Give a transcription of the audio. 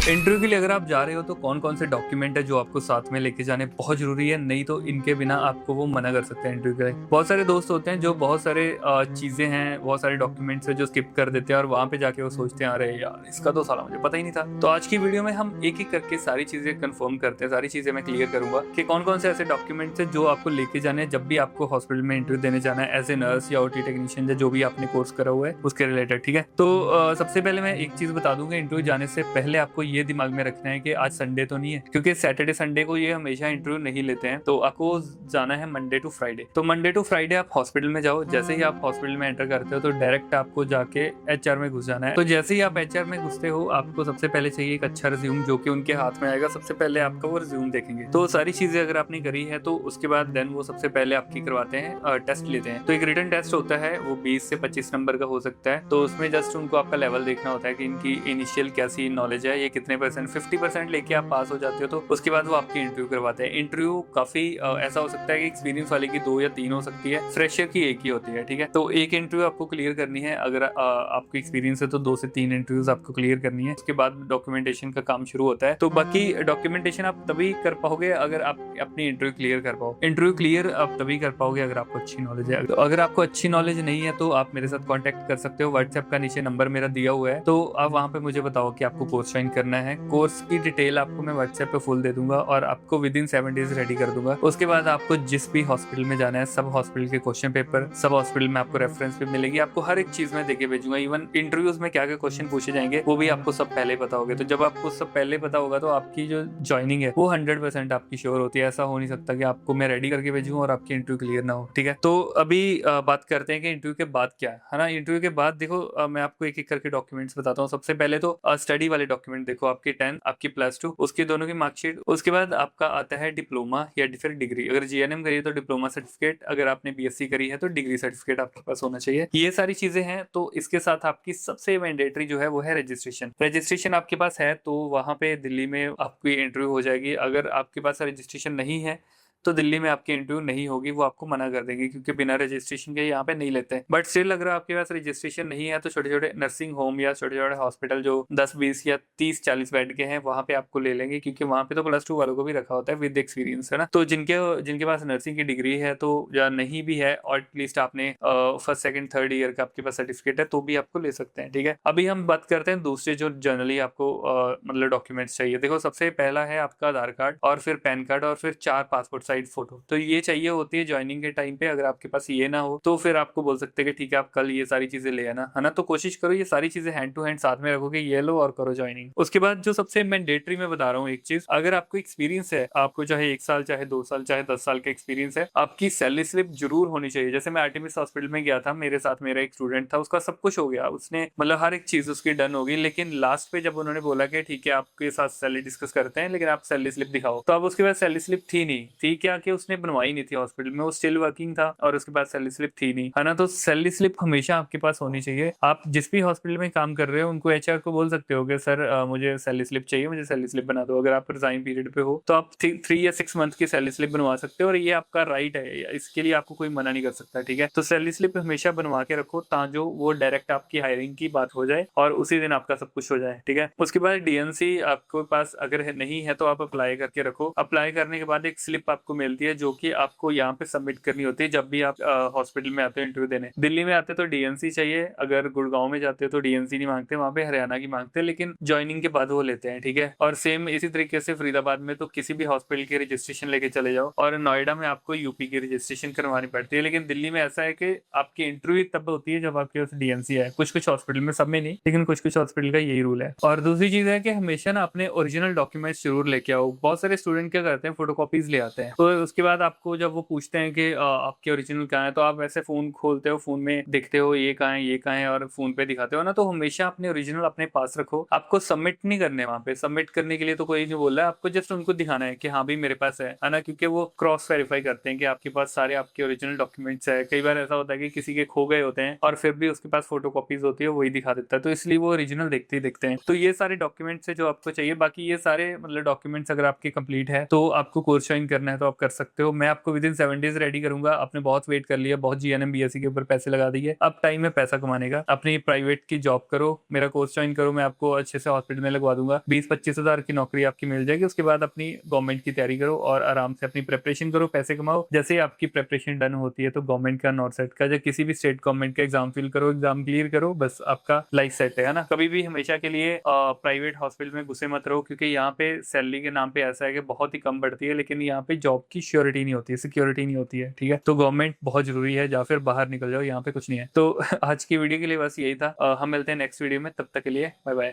Interview के लिए अगर आप जा रहे हो तो कौन कौन से डॉक्यूमेंट है जो आपको साथ में लेके जाने बहुत जरूरी है, नहीं तो इनके बिना आपको वो मना कर सकते हैं इंटरव्यू के लिए। बहुत सारे दोस्त होते हैं जो बहुत सारे चीजें हैं, बहुत सारे डॉक्यूमेंट्स है जो स्किप कर देते हैं और वहां पे जाके वो सोचते हैं अरे यार इसका तो साला मुझे पता ही नहीं था। तो आज की वीडियो में हम एक एक करके सारी चीजें कंफर्म करते हैं, सारी चीजें मैं क्लियर करूंगा कि कौन कौन से ऐसे डॉक्यूमेंट्स है जो आपको लेके जाने हैं जब भी आपको हॉस्पिटल में इंटरव्यू देने जाना है एज ए नर्स या ओटी टेक्नीशियन या जो भी आपने कोर्स करा हुआ है उसके रिलेटेड। ठीक है, तो सबसे पहले मैं एक चीज बता दूंगा, इंटरव्यू जाने से पहले आपको ये दिमाग में रखना है कि आज संडे तो नहीं है, क्योंकि सैटरडे संडे को ये हमेशा इंटरव्यू नहीं लेते हैं। तो आपको जाना है मंडे टू फ्राइडे। तो मंडे टू फ्राइडे आप हॉस्पिटल में जाओ। जैसे ही आप हॉस्पिटल में एंटर करते हो तो डायरेक्ट आपको जाके एचआर में घुस जाना है। तो जैसे ही आप एचआर में घुसते हो आपको सबसे पहले चाहिए एक अच्छा रिज्यूम जो कि उनके हाथ में आएगा। सबसे पहले आपका वो रिज्यूम देखेंगे। तो सारी चीजें अगर आपने करी है तो उसके बाद देन वो सबसे पहले आपकी करवाते हैं टेस्ट लेते हैं। तो एक रिटन टेस्ट होता है, वो 20 से 25 नंबर का हो सकता है। तो उसमें जस्ट उनको आपका लेवल देखना होता है कि इनकी इनिशियल कैसी नॉलेज है, ये कितने परसेंट, 50% लेके आप पास हो जाते हो तो उसके बाद वो आपकी इंटरव्यू करवाते हैं। इंटरव्यू काफी ऐसा हो सकता है कि एक्सपीरियंस वाले की 2 या 3 हो सकती है, फ्रेशर की एक ही होती है। ठीक है, तो एक इंटरव्यू आपको क्लियर करनी है। अगर आपको एक्सपीरियंस है तो 2 से 3 इंटरव्यूज आपको क्लियर करनी है। उसके बाद डॉक्यूमेंटेशन का काम शुरू होता है। तो बाकी डॉक्यूमेंटेशन आप तभी कर पाओगे अगर आप अपनी इंटरव्यू क्लियर कर पाओ। इंटरव्यू क्लियर आप तभी कर पाओगे अगर आपको अच्छी नॉलेज है। तो अगर आपको अच्छी नॉलेज नहीं है तो आप मेरे साथ कॉन्टेक्ट कर सकते हो। व्हाट्सएप का नीचे नंबर मेरा दिया हुआ है, तो आप वहाँ पे मुझे बताओ कि आपको कोर्स ज्वाइन करना है। कोर्स की डिटेल आपको मैं व्हाट्सएप पे फुल दे दूंगा और आपको विद इन 7 डेज रेडी कर दूंगा। उसके बाद आपको जिस भी हॉस्पिटल में जाना है, सब हॉस्पिटल के क्वेश्चन पेपर, सब हॉस्पिटल में आपको रेफरेंस भी मिलेगी। आपको हर एक चीज में देके भेजूंगा। इवन इंटरव्यूज में क्या क्या क्वेश्चन पूछे जाएंगे वो भी आपको सब पहले पता होगा। तो जब आपको सब पहले पता होगा तो आपकी जो ज्वाइनिंग है वो 100% आपकी श्योर होती है। ऐसा हो नहीं सकता कि आपको मैं रेडी करके भेजूं और आपकी इंटरव्यू क्लियर ना हो। ठीक है, तो अभी बात करते हैं कि इंटरव्यू के बाद क्या है ना। इंटरव्यू के बाद देखो मैं आपको एक एक करके डॉक्यूमेंट्स बताता हूँ। सबसे पहले तो स्टडी वाले डॉक्यूमेंट देखो, आपकी 10, आपकी +2, उसकी दोनों की मार्कशीट। उसके बाद आपका आता है डिप्लोमा या फिर डिग्री। अगर जीएनएम करी है तो डिप्लोमा सर्टिफिकेट, अगर आपने बीएससी करी है तो डिग्री सर्टिफिकेट आपके पास होना चाहिए। ये सारी चीजें हैं। तो इसके साथ आपकी सबसे मैंडेटरी जो है वो है रजिस्ट्रेशन। रजिस्ट्रेशन आपके पास है तो वहां पे दिल्ली में आपकी इंटरव्यू हो जाएगी। अगर आपके पास रजिस्ट्रेशन नहीं है तो दिल्ली में आपकी इंटरव्यू नहीं होगी, वो आपको मना कर देंगे क्योंकि बिना रजिस्ट्रेशन के यहाँ पे नहीं लेते हैं। बट स्टिल अगर आपके पास रजिस्ट्रेशन नहीं है तो छोटे छोटे नर्सिंग होम या छोटे छोटे हॉस्पिटल जो 10-20 या 30-40 बेड के हैं वहां पे आपको ले लेंगे, क्योंकि वहां पे तो +2 वालों को भी रखा होता है विद एक्सपीरियंस, है ना। तो जिनके जिनके पास नर्सिंग की डिग्री है तो या नहीं भी है और एटलीस्ट आपने फर्स्ट सेकंड थर्ड ईयर का आपके पास सर्टिफिकेट है तो भी आपको ले सकते हैं। ठीक है, अभी हम बात करते हैं दूसरे जो जनरली आपको मतलब डॉक्यूमेंट्स चाहिए। देखो सबसे पहला है आपका आधार कार्ड और फिर पैन कार्ड और फिर 4 पासपोर्ट साइज फोटो। तो ये चाहिए होती है ज्वाइनिंग के टाइम पे। अगर आपके पास ये ना हो तो फिर आपको बोल सकते हैं कि ठीक है आप कल ये सारी चीजें ले आना, है ना। तो कोशिश करो ये सारी चीजें हैंड टू हैंड साथ में रखोगे, ये लो और करो ज्वाइनिंग। उसके बाद जो सबसे मैंडेटरी मैं बता रहा हूँ एक चीज, अगर आपको एक्सपीरियंस है, आपको चाहे 1 साल चाहे 2 साल चाहे 10 साल का एक्सपीरियंस है, आपकी सैलरी स्लिप जरूर होनी चाहिए। जैसे मैं आर्टेमिस हॉस्पिटल में गया था, मेरे साथ मेरा एक स्टूडेंट था, उसका सब कुछ हो गया, उसने मतलब हर एक चीज उसकी डन होगी, लेकिन लास्ट पे जब उन्होंने बोला कि ठीक है आपके साथ सैलरी डिस्कस करते हैं लेकिन आप सैलरी स्लिप दिखाओ, तो अब उसके पास सैलरी स्लिप थी नहीं। थी क्या कि उसने बनवाई नहीं थी हॉस्पिटल में, वो स्टिल वर्किंग था और उसके पास सैलरी स्लिप थी नहीं, है ना। तो सैलरी स्लिप हमेशा आपके पास होनी चाहिए। आप जिस भी हॉस्पिटल में काम कर रहे हो उनको एचआर को बोल सकते हो कि सर मुझे सैलरी स्लिप चाहिए, मुझे सैलरी स्लिप बना दो। अगर आप रिजाइन पीरियड पे हो तो आप 3 या 6 मंथ की सैलरी स्लिप बनवा सकते हो और ये आपका राइट है, इसके लिए आपको कोई मना नहीं कर सकता। ठीक है, तो सैलरी स्लिप हमेशा बनवा के रखो ताकि वो डायरेक्ट आपकी हायरिंग की बात हो जाए और उसी दिन आपका सब कुछ हो जाए। ठीक है, उसके बाद डीएनसी आपके पास अगर नहीं है तो आप अप्लाई करके रखो। अप्लाई करने के बाद एक स्लिप आपको मिलती है जो कि आपको यहाँ पे सबमिट करनी होती है जब भी आप हॉस्पिटल में आते हो इंटरव्यू देने। दिल्ली में आते तो डीएनसी चाहिए, अगर गुड़गांव में जाते हो तो डीएनसी नहीं मांगते, वहाँ पे हरियाणा की मांगते हैं, लेकिन ज्वाइनिंग के बाद वो लेते हैं। ठीक है, और सेम इसी तरीके से फरीदाबाद में तो किसी भी हॉस्पिटल की रजिस्ट्रेशन लेके चले जाओ और नोएडा में आपको यूपी की रजिस्ट्रेशन करवानी पड़ती है। लेकिन दिल्ली में ऐसा है कि आपकी इंटरव्यू तब होती है जब आपके पास डीएनसी है। कुछ कुछ हॉस्पिटल में, सब में नहीं, लेकिन कुछ कुछ हॉस्पिटल का यही रूल है। और दूसरी चीज है कि हमेशा ना अपने ओरिजिनल डॉक्यूमेंट्स जरूर लेके आओ। बहुत सारे स्टूडेंट क्या करते हैं, फोटोकॉपीज ले आते हैं, तो उसके बाद आपको जब वो पूछते हैं कि आपके ओरिजिनल कहाँ है तो आप ऐसे फोन खोलते हो, फोन में देखते हो ये कहाँ है ये कहाँ है और फोन पे दिखाते हो ना। तो हमेशा अपने ओरिजिनल अपने पास रखो। आपको सबमिट नहीं करने, वहां पे सबमिट करने के लिए तो कोई नहीं बोल रहा है, आपको जस्ट उनको दिखाना है कि हाँ भाई मेरे पास है ना, क्योंकि वो क्रॉस वेरीफाई करते हैं कि आपके पास सारे आपके ओरिजिनल डॉक्यूमेंट्स है। कई बार ऐसा होता है कि किसी के खो गए होते हैं और फिर भी उसके पास फोटो कॉपीज होती है, वही दिखा देता है, तो इसलिए वो ओरिजिनल देखते ही देखते हैं। तो ये सारे डॉक्यूमेंट्स है जो आपको चाहिए। बाकी ये सारे मतलब डॉक्यूमेंट्स अगर आपके कंप्लीट है तो आपको कोर्स ज्वाइन करना है तो आप कर सकते हो। मैं आपको विद इन 7 डेज रेडी करूंगा। आपने बहुत वेट कर लिया, बहुत जीएनएम बीएससी के ऊपर पैसे लगा दिए, अब टाइम है पैसा कमाने का। अपनी प्राइवेट की जॉब करो, मेरा कोर्स ज्वाइन करो, मैं आपको अच्छे से हॉस्पिटल में लगवा दूंगा। 20-25 हजार की नौकरी आपकी मिल जाएगी। उसके बाद अपनी गवर्नमेंट की तैयारी करो और आराम से अपनी प्रेपरेशन करो, पैसे कमाओ। जैसे ही आपकी प्रेपरेशन डन होती है तो गवर्नमेंट का, नॉर्थ सेट का या किसी भी स्टेट गवर्नमेंट का एग्जाम फिल करो, एग्जाम क्लियर करो, बस आपका लाइफ सेट है ना। कभी भी हमेशा के लिए प्राइवेट हॉस्पिटल में घुसे मत रहो, क्योंकि यहाँ पे सैलरी के नाम पे ऐसा है कि बहुत ही कम बढ़ती है, लेकिन यहाँ पे जॉब की श्योरिटी नहीं होती है, सिक्योरिटी नहीं होती है। ठीक है, तो गवर्नमेंट बहुत जरूरी है, या फिर बाहर निकल जाओ, यहाँ पे कुछ नहीं है। तो आज की वीडियो के लिए बस यही था। हम मिलते हैं नेक्स्ट वीडियो में, तब तक के लिए बाय बाय।